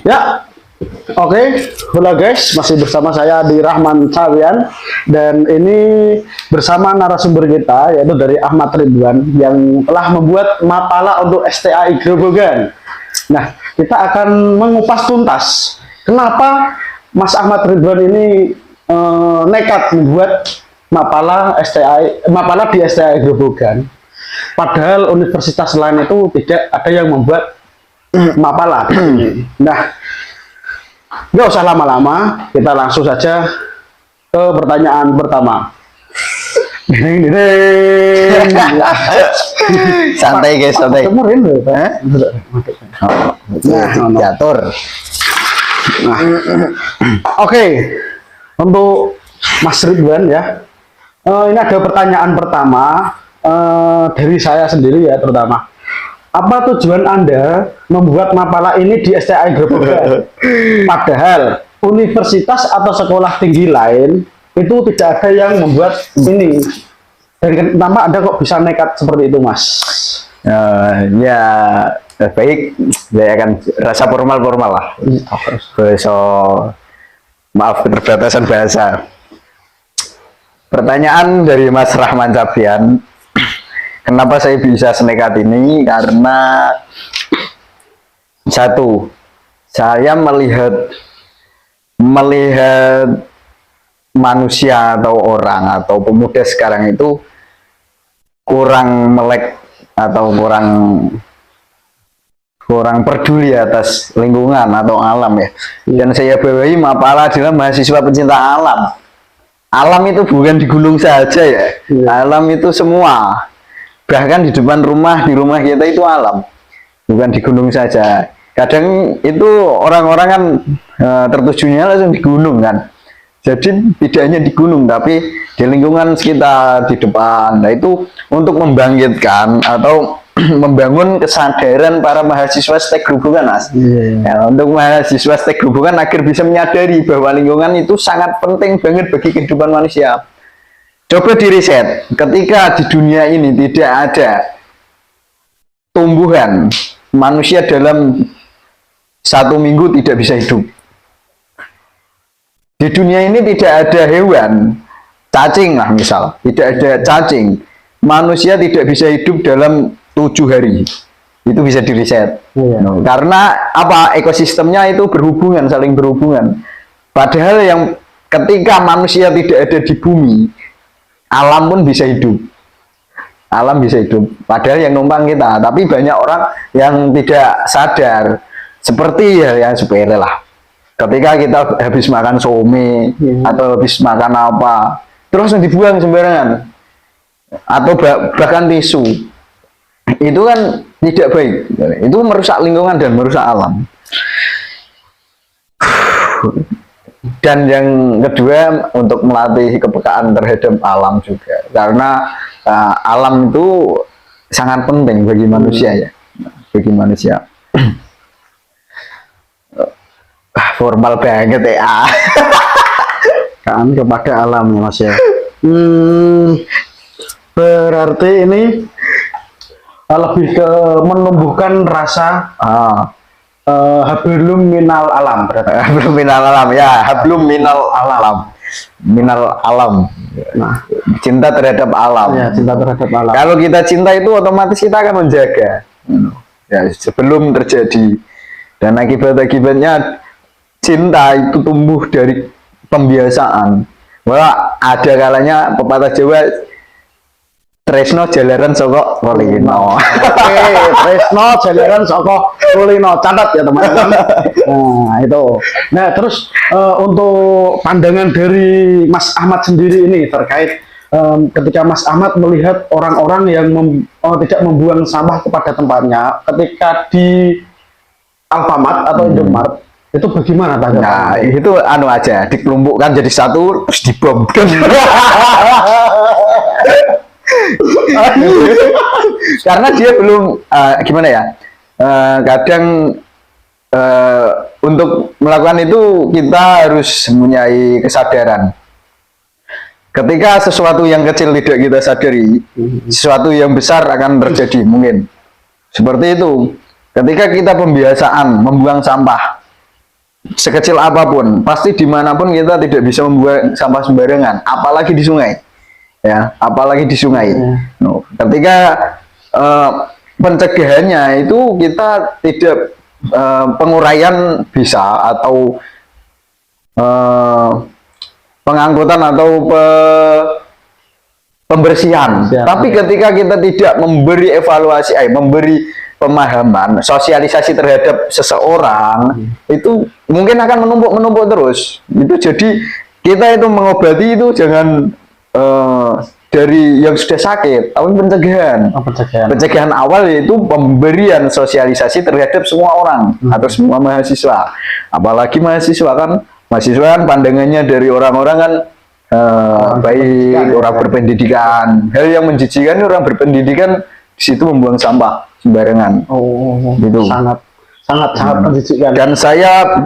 Ya, oke, halo guys, masih bersama saya di Rahman Sawian dan ini bersama narasumber kita yaitu dari Ahmad Ridwan yang telah membuat mapala untuk STAI Grobogan. Nah, kita akan mengupas tuntas kenapa Mas Ahmad Ridwan ini nekat membuat mapala di STAI Grobogan. Padahal universitas lain itu tidak ada yang membuat mapala. Nah, nggak usah lama-lama, kita langsung saja ke pertanyaan pertama. Santai guys, santai. Diatur. Nah, oke, untuk Mas Ridwan ya, ini ada pertanyaan pertama dari saya sendiri ya terutama. Apa tujuan Anda membuat mapala ini di STAI Grobogan? Padahal universitas atau sekolah tinggi lain itu tidak ada yang membuat ini. Dan kenapa Anda kok bisa nekat seperti itu, Mas? Ya baik, saya akan rasa formal lah. So, maaf keterbatasan bahasa. Pertanyaan dari Mas Rahman Sawian. Kenapa saya bisa senekat ini? Karena satu, saya melihat manusia atau orang atau pemuda sekarang itu kurang melek atau kurang peduli atas lingkungan atau alam ya. Dan saya bawahi mapala adalah mahasiswa pencinta alam. Alam itu bukan di gunung saja ya. Alam itu semua. Bahkan di depan rumah, di rumah kita itu alam, bukan di gunung saja. Kadang itu orang-orang kan tertujunya langsung di gunung kan. Jadi tidak hanya di gunung, tapi di lingkungan sekitar, di depan. Nah itu untuk membangkitkan atau membangun kesadaran para mahasiswa STEK Grobogan, Mas. Ya, untuk mahasiswa STEK Grobogan agar bisa menyadari bahwa lingkungan itu sangat penting banget bagi kehidupan manusia. Coba diriset, ketika di dunia ini tidak ada tumbuhan, manusia dalam 1 minggu tidak bisa hidup. Di dunia ini tidak ada hewan, cacing lah misal, tidak ada cacing, manusia tidak bisa hidup dalam 7 hari. Itu bisa diriset. Karena apa? Ekosistemnya itu berhubungan, saling berhubungan. Padahal yang ketika manusia tidak ada di bumi, alam pun bisa hidup. Alam bisa hidup. Padahal yang numpang kita. Tapi banyak orang yang tidak sadar. Seperti ya yang sepele lah. Ketika kita habis makan some atau habis makan apa, terus dibuang sembarangan. Atau bahkan tisu. Itu kan tidak baik. Itu merusak lingkungan dan merusak alam. Dan yang kedua untuk melatih kepekaan terhadap alam juga, karena alam itu sangat penting bagi manusia ya, bagi manusia. Formal banget ya. Kan kepada alam ya, Mas ya. Berarti ini lebih ke menumbuhkan rasa hablum minal alam, berarti. Hablum minal alam ya, hablum minal alam. Minal alam. Nah, cinta terhadap alam. Ya, cinta terhadap alam. Kalau kita cinta itu otomatis kita akan menjaga. Ya, sebelum terjadi. Dan akibat-akibatnya cinta itu tumbuh dari pembiasaan. Wah, ada kalanya pepatah Jawa, tresno jalaran soko kulino. Oke, tresno jalaran soko kulino. Catat ya teman-teman. Nah itu. Nah terus untuk pandangan dari Mas Ahmad sendiri ini terkait ketika Mas Ahmad melihat orang-orang yang tidak membuang sampah kepada tempatnya ketika di Alfamart atau Indomart, itu bagaimana tanggapannya? Nah itu anu aja, dikelompokkan jadi satu terus dibom. Karena dia belum gimana ya, kadang untuk melakukan itu kita harus mempunyai kesadaran. Ketika sesuatu yang kecil tidak kita sadari, sesuatu yang besar akan terjadi mungkin. Seperti itu. Ketika kita pembiasaan membuang sampah, sekecil apapun, pasti dimanapun kita tidak bisa membuang sampah sembarangan, apalagi di sungai, ya, apalagi di sungai. No, ketika pencegahannya itu kita tidak penguraian bisa atau pengangkutan atau pembersihan. Tapi ketika kita tidak memberi evaluasi, memberi pemahaman, sosialisasi terhadap seseorang, itu mungkin akan menumpuk terus. Itu jadi kita itu mengobati itu jangan dari yang sudah sakit, tapi pencegahan. Pencegahan awal yaitu pemberian sosialisasi terhadap semua orang atau semua mahasiswa. Apalagi mahasiswa kan pandangannya dari orang-orang kan baik, orang berpendidikan. Hal yang menjijikan orang berpendidikan di situ membuang sampah sembarangan. Gitu. Sangat menjijikan. Dan saya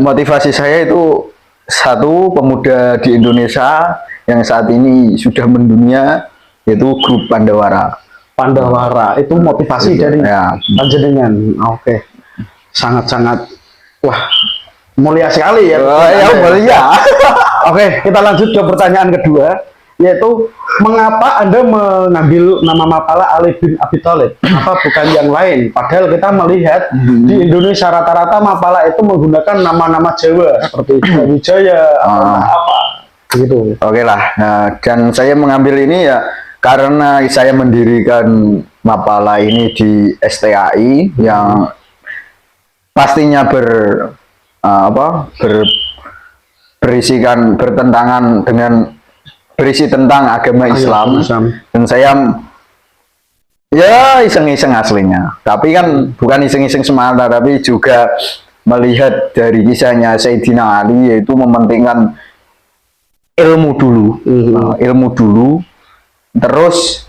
motivasi saya itu satu, pemuda di Indonesia yang saat ini sudah mendunia, yaitu grup Pandawara. Itu motivasi dari panjenengan. Oke. Sangat wah, mulia sekali ya. Ya mulia. Oke, kita lanjut ke pertanyaan kedua, yaitu mengapa Anda mengambil nama Mapala Ali bin Abi Thalib? Apa bukan yang lain? Padahal kita melihat di Indonesia rata-rata Mapala itu menggunakan nama-nama Jawa seperti Wijaya atau apa gitu. Oke lah. Nah, dan saya mengambil ini ya karena saya mendirikan Mapala ini di STAI yang pastinya bertentangan dengan berisi tentang agama Islam. Dan saya ya iseng-iseng aslinya, tapi kan bukan iseng-iseng semata, tapi juga melihat dari kisahnya Sayyidina Ali, yaitu mementingkan ilmu dulu, terus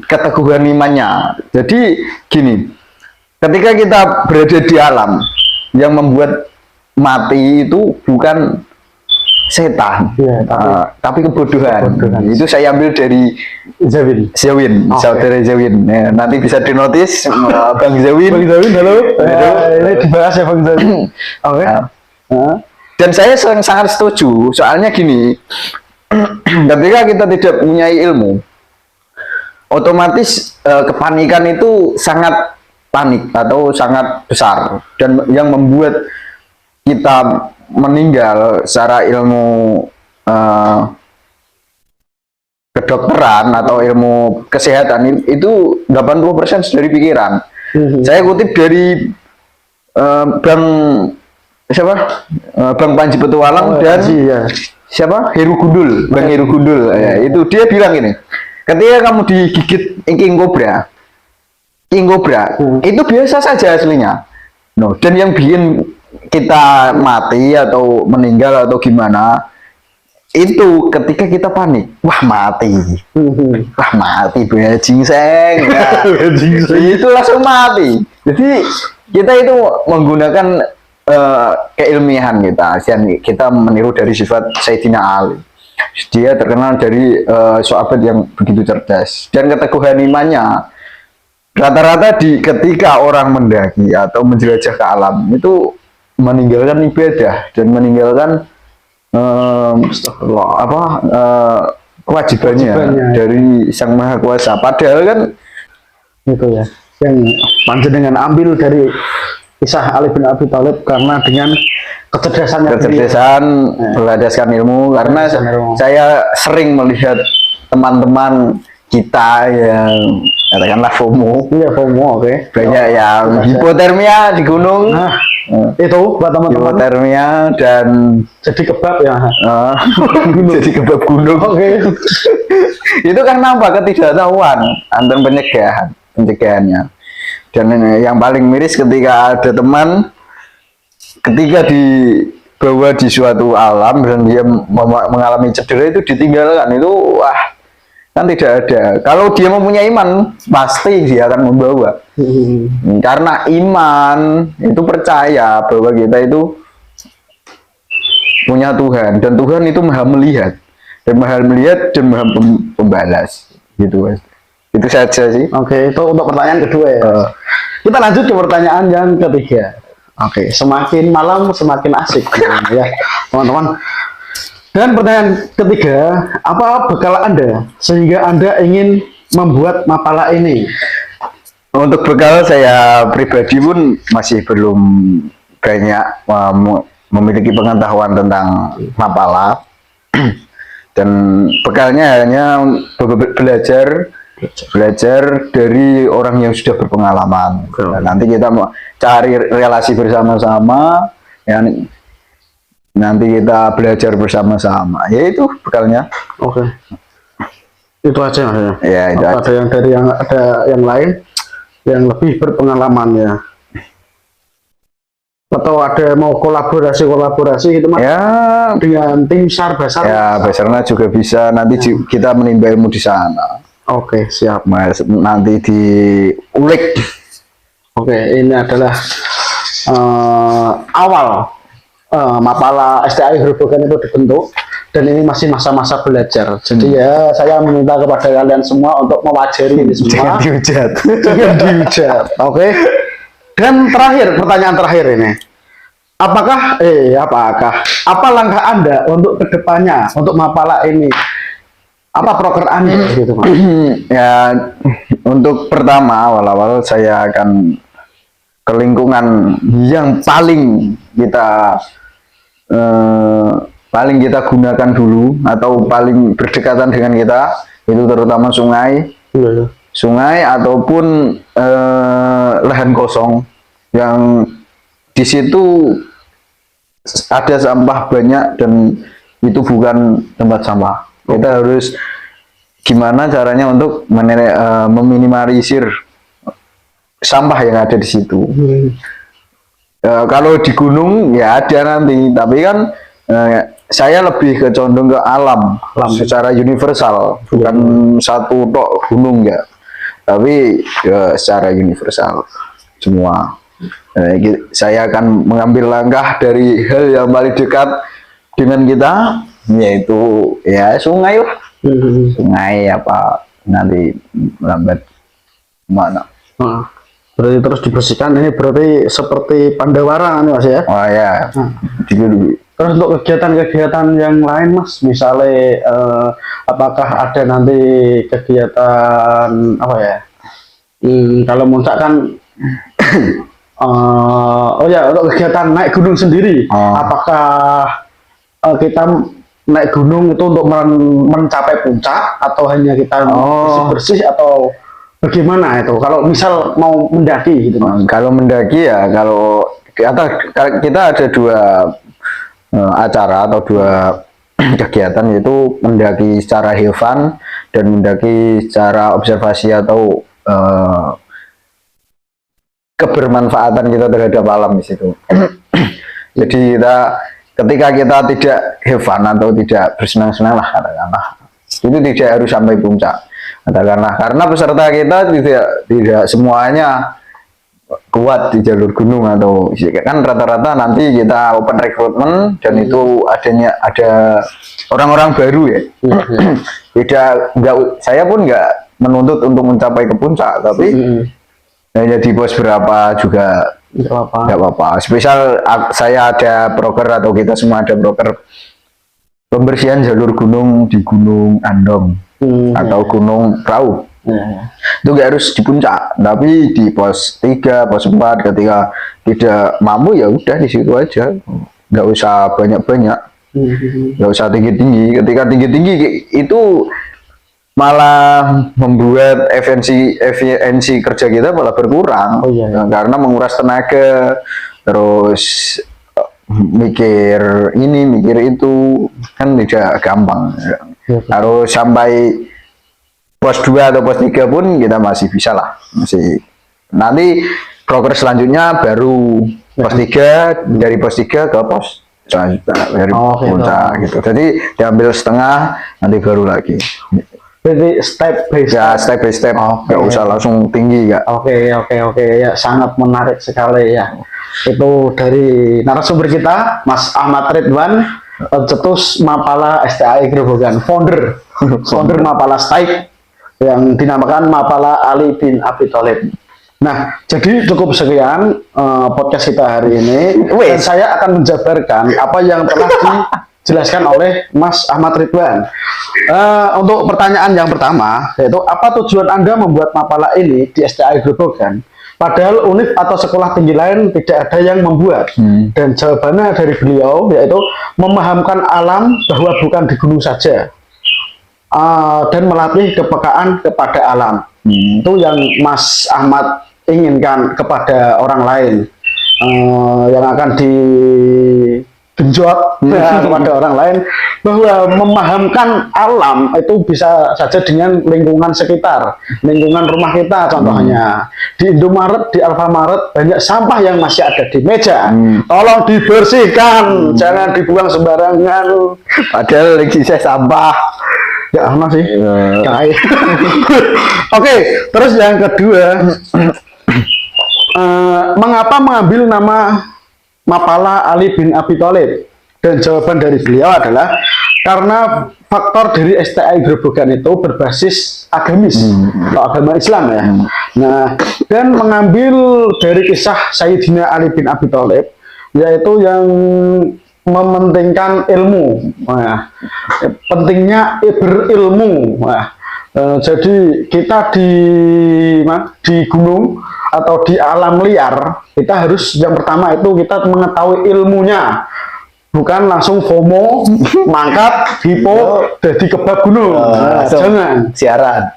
keteguhan imannya. Jadi gini, ketika kita berada di alam, yang membuat mati itu bukan setan, tapi kebodohan. Itu saya ambil dari Zawin, saudara Zawin. Ya, nanti bisa dinotis Bang Zawin. Halo. Ini dibahas ya Bang Zawin. Oke. Dan saya sangat setuju, soalnya gini, ketika kita tidak punya ilmu, otomatis kepanikan itu sangat panik atau sangat besar, dan yang membuat kita meninggal secara ilmu kedokteran atau ilmu kesehatan itu 80% dari pikiran. Saya kutip dari Bang Panji Petualang dan siapa? Heru Gundul, Bang Heru Gundul. Ya, itu dia bilang ini, ketika kamu digigit king cobra, itu biasa saja aslinya. Dan yang bikin kita mati atau meninggal atau gimana itu ketika kita panik, wah mati jingseng, itu langsung mati. Jadi kita itu menggunakan keilmiahan kita meniru dari sifat Sayyidina Ali. Dia terkenal dari sahabat yang begitu cerdas dan keteguhan imannya. Rata-rata ketika orang mendaki atau menjelajah ke alam itu meninggalkan ibadah dan meninggalkan kewajibannya dari Sang Maha Kuasa. Padahal kan itu ya yang panjenengan ambil dari kisah Ali bin Abi Thalib, karena dengan kecerdasan berlandaskan ilmu. Karena saya sering melihat teman-teman kita yang katakanlah FOMO. Iya, FOMO, oke. Banyak yang hipotermia di gunung. Itu buat teman-teman. Hipotermia dan jadi kebab ya. Jadi kebab gunung. Oke. Itu kan nampak ketidaktahuan antar pencegahannya. Dan yang paling miris ketika ada teman ketika dibawa di suatu alam dan dia mengalami cedera itu ditinggalkan, itu wah, kan tidak ada. Kalau dia mempunyai iman pasti dia akan membawa. Karena iman itu percaya bahwa kita itu punya Tuhan, dan Tuhan itu maha melihat dan maha pembalas gitu, Mas. Itu saja sih. Oke, itu untuk pertanyaan kedua ya. Kita lanjut ke pertanyaan yang ketiga. Oke, semakin malam semakin asik ya, teman-teman. Dan pertanyaan ketiga, apa bekal Anda sehingga Anda ingin membuat Mapala ini? Untuk bekal saya pribadi pun masih belum banyak memiliki pengetahuan tentang Mapala. Dan bekalnya hanya belajar dari orang yang sudah berpengalaman. Dan nanti kita mau cari relasi bersama-sama, ya, nanti kita belajar bersama-sama. Ya itu bekalnya. Oke. Itu aja ya. Ya, itu ada aja. yang dari yang ada yang lain yang lebih berpengalaman ya. Atau ada mau kolaborasi gitu Mas? Ya, Dengan tim SAR Basar. ya Basarnas juga bisa. Nanti kita menimba ilmu di sana. Oke, siap. Mas, nanti diulik. Oke, ini adalah awal Mapala STAI Grobogan itu dibentuk, dan ini masih masa-masa belajar. Jadi ya saya meminta kepada kalian semua untuk mewajari ini semua. Jangan dihujat. Jangan dihujat. Oke. Dan terakhir, pertanyaan terakhir ini. Apakah apa langkah Anda untuk kedepannya untuk Mapala ini? Apa proker Anda gitu, Mas? Ya, untuk pertama awal-awal saya akan ke lingkungan yang paling kita gunakan dulu atau paling berdekatan dengan kita, itu terutama sungai ataupun lahan kosong yang di situ ada sampah banyak dan itu bukan tempat sampah. Kita harus gimana caranya untuk meminimalisir sampah yang ada di situ. Kalau di gunung ya ada nanti, tapi kan saya lebih condong ke alam secara universal, bukan satu tok gunung ya, tapi secara universal semua. Saya akan mengambil langkah dari hal yang paling dekat dengan kita, yaitu ya sungai lah. Sungai apa nanti lambat mana. Berarti terus dibersihkan, ini berarti seperti Pandawara Mas ya? Oh ya. Terus untuk kegiatan-kegiatan yang lain Mas, misalnya apakah ada nanti kegiatan apa ya? Kalau Muncak kan untuk kegiatan naik gunung sendiri, apakah kita naik gunung itu untuk mencapai puncak atau hanya kita bersih-bersih atau bagaimana itu? Kalau misal mau mendaki gitu Mas. Kalau mendaki ya, kalau kita ada dua acara atau dua kegiatan, yaitu mendaki secara have fun dan mendaki secara observasi atau kebermanfaatan kita terhadap alam di situ. Jadi ketika kita tidak have fun atau tidak bersenang-senang lah katakanlah, itu tidak harus sampai puncak katakanlah, karena peserta kita tidak semuanya kuat di jalur gunung, atau kan rata-rata nanti kita open recruitment dan itu ada orang-orang baru ya. Saya pun nggak menuntut untuk mencapai ke puncak, tapi hanya di pos berapa juga nggak apa-apa. Spesial saya ada proker atau kita semua ada proker pembersihan jalur gunung di Gunung Andong atau Gunung Raung. Itu nggak harus di puncak, tapi di pos 3, pos 4 ketika tidak mampu ya udah di situ aja, nggak usah banyak-banyak, nggak usah tinggi-tinggi. Ketika tinggi-tinggi itu malah membuat efisiensi kerja kita malah berkurang. Karena menguras tenaga, terus mikir ini mikir itu kan tidak gampang. Harus sampai pos 2 atau pos 3 pun kita masih bisa lah, masih. Nanti progres selanjutnya baru pos 3, dari pos 3 ke pos selanjutnya dari puncak gitu. Jadi diambil setengah, nanti baru lagi. Jadi step by step. Ya, step by step. Nggak usah langsung tinggi ya. Oke. Ya, sangat menarik sekali ya. Itu dari narasumber kita, Mas Ahmad Ridwan, Cetus Mapala STAI Grobogan, founder Mapala STAI yang dinamakan Mapala Ali bin Abi Thalib. Nah, jadi cukup sekian podcast kita hari ini. Dan saya akan menjabarkan apa yang telah dijelaskan oleh Mas Ahmad Ridwan. Untuk pertanyaan yang pertama, yaitu apa tujuan Anda membuat mapala ini di STAI Grobogan? Padahal univ atau sekolah tinggi lain tidak ada yang membuat. Dan jawabannya dari beliau yaitu memahamkan alam bahwa bukan di gunung saja. Dan melatih kepekaan kepada alam. Itu yang Mas Ahmad inginkan kepada orang lain, yang akan digenjot kepada orang lain, bahwa memahamkan alam itu bisa saja dengan lingkungan sekitar, lingkungan rumah kita. Contohnya di Indomaret, di Alfamaret banyak sampah yang masih ada di meja, tolong dibersihkan, jangan dibuang sembarangan. Padahal lagi saya sampah. Ya, apa sih? Oke, terus yang kedua, mengapa mengambil nama Mapala Ali bin Abi Thalib? Dan jawaban dari beliau adalah karena faktor dari STAI Grobogan itu berbasis agamis atau agama Islam ya. Nah, dan mengambil dari kisah Sayyidina Ali bin Abi Thalib, yaitu yang mementingkan ilmu. Nah, pentingnya berilmu. Nah, jadi kita di gunung atau di alam liar, kita harus yang pertama itu kita mengetahui ilmunya, bukan langsung FOMO, mangkat, hipo, jadi kebab gunung. Nah, jangan siaran.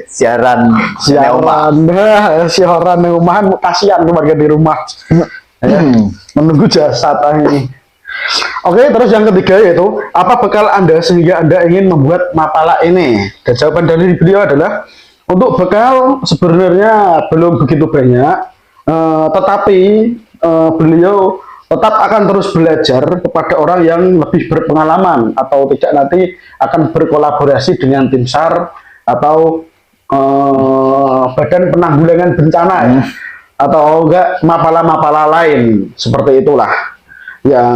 siaran yang rumahan, kasihan keluarga di rumah. Menunggu jasa ini. Oke, terus yang ketiga yaitu apa bekal Anda sehingga Anda ingin membuat mapala ini? Dan jawaban dari beliau adalah untuk bekal sebenarnya belum begitu banyak, tetapi beliau tetap akan terus belajar kepada orang yang lebih berpengalaman atau tidak nanti akan berkolaborasi dengan tim SAR atau Badan Penanggulangan Bencana ya. Atau enggak mapala-mapala lain seperti itulah yang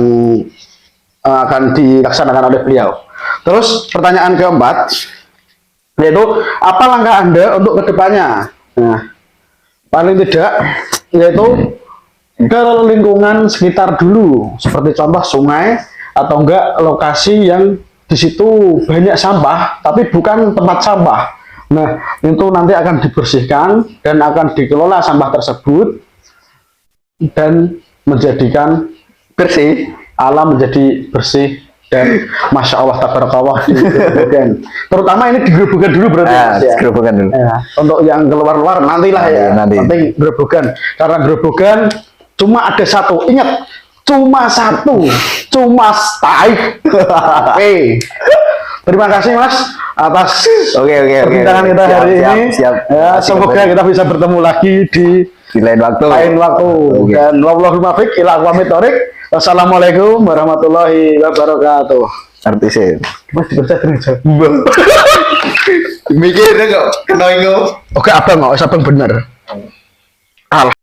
akan dilaksanakan oleh beliau. Terus pertanyaan keempat yaitu apa langkah Anda untuk kedepannya? Nah, paling tidak yaitu ke lingkungan sekitar dulu, seperti contoh sungai atau enggak lokasi yang di situ banyak sampah tapi bukan tempat sampah. Nah, itu nanti akan dibersihkan dan akan dikelola sampah tersebut dan menjadikan bersih, alam menjadi bersih dan Masya Allah tabarakallah di Grobogan. Terutama ini di Grobogan dulu berarti ya. Grobogan dulu. Ya, untuk yang keluar-luar nantilah ya. Nanti. Penting Grobogan karena Grobogan cuma ada satu. Ingat, cuma satu, cuma STAI. Oke. Terima kasih Mas atas perbincangan kita hari ini. Siap. Ya, semoga kita bisa bertemu lagi di lain waktu. Dan wallahul muwaffiq ila aqwamit thoriq. Wassalamualaikum warahmatullahi wabarakatuh. Artisin. Mas dibaca terus. Mikir kok kena. Oke, abang bener.